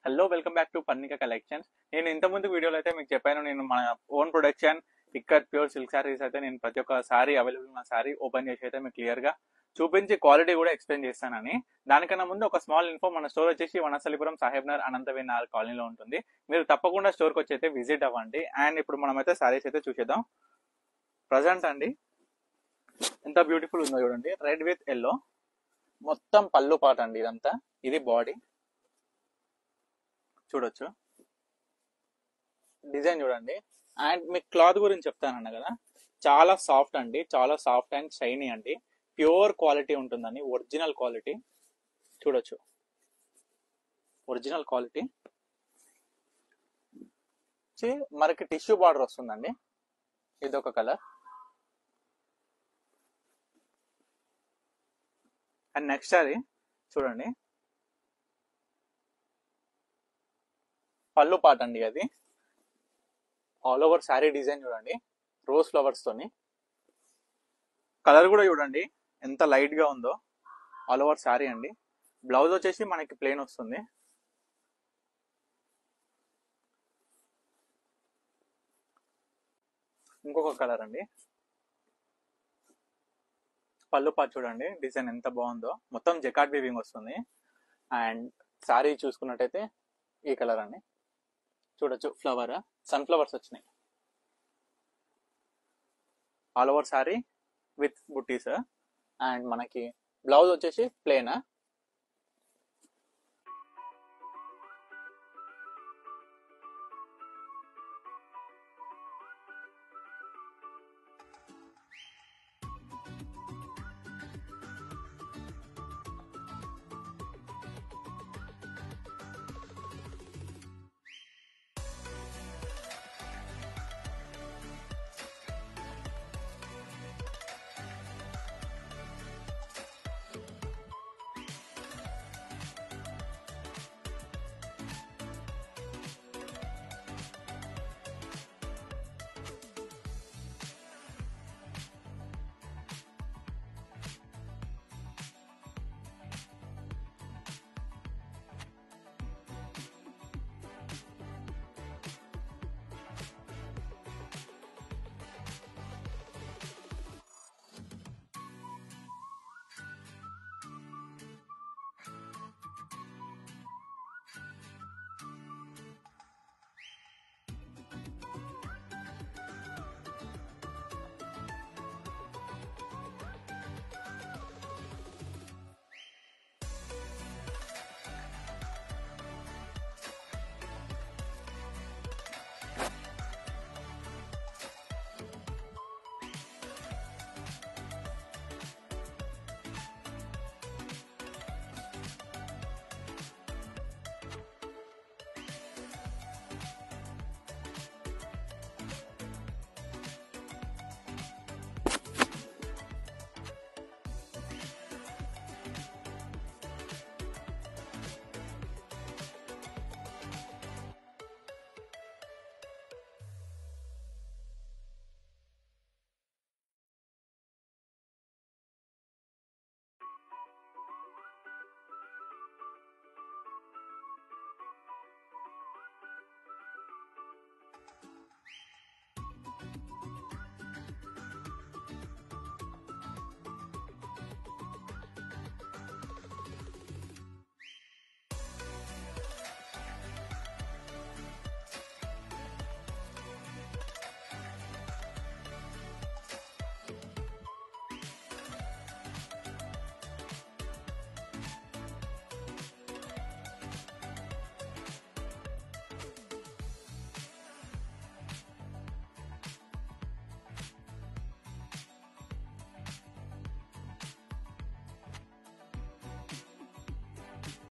Hello welcome back to Parnika collections. నేను ఇంతకుముందు వీడియోలో అయితే మీకు చెప్పాను, నేను మన own production ikat pure silk saris అయితే నేను ప్రతి ఒక్క సారీ అవైలబుల్ ఉన్న సారీ ఓపెన్ చేసి అయితే మీకు క్లియర్ గా చూపించి క్వాలిటీ కూడా ఎక్స్ప్లెయిన్ చేస్తానని. దానికన్నా ముందు ఒక స్మాల్ ఇన్ఫో, మన స్టోర్ వచ్చేసి వనస్థలిపురం సాహెబ్నగర్ అనంతవినార్ కాలనీలో ఉంటుంది. మీరు తప్పకుండా స్టోర్కి వచ్చి అయితే విజిట్ అవ్వండి. అండ్ ఇప్పుడు మనం అయితే సారీస్ అయితే చూసేద్దాం. ప్రజెంట్ అండి ఎంత బ్యూటిఫుల్ ఉందో చూడండి, రెడ్ విత్ ఎల్లో, మొత్తం పళ్ళు పాట అండి ఇదంతా. ఇది బాడీ చూడొచ్చు, డిజైన్ చూడండి. అండ్ మీకు క్లాత్ గురించి చెప్తానన్న కదా, చాలా సాఫ్ట్ అండి, చాలా సాఫ్ట్ అండ్ షైనీ అండి, ప్యూర్ క్వాలిటీ ఉంటుందండి, ఒరిజినల్ క్వాలిటీ చూడొచ్చు. ఒరిజినల్ క్వాలిటీ మనకి టిష్యూ బార్డర్ వస్తుందండి. ఇదొక కలర్. అండ్ నెక్స్ట్ అది చూడండి, పళ్ళు పాట అండి అది. ఆల్ ఓవర్ శారీ డిజైన్ చూడండి, రోజ్ ఫ్లవర్స్ తోని. కలర్ కూడా చూడండి ఎంత లైట్ గా ఉందో. ఆల్ ఓవర్ శారీ అండి. బ్లౌజ్ వచ్చేసి మనకి ప్లెయిన్ వస్తుంది. ఇంకొక కలర్ అండి, పళ్ళు పాట చూడండి, డిజైన్ ఎంత బాగుందో, మొత్తం జకాట్ వీవింగ్ వస్తుంది. అండ్ శారీ చూసుకున్నట్టయితే ఈ కలర్ అండి చూడొచ్చు, ఫ్లవర్ సన్ఫ్లవర్స్ వచ్చినాయి. ఆల్ ఓవర్ శారీ విత్ బుట్టీస్. అండ్ మనకి బ్లౌజ్ వచ్చేసి ప్లేన్.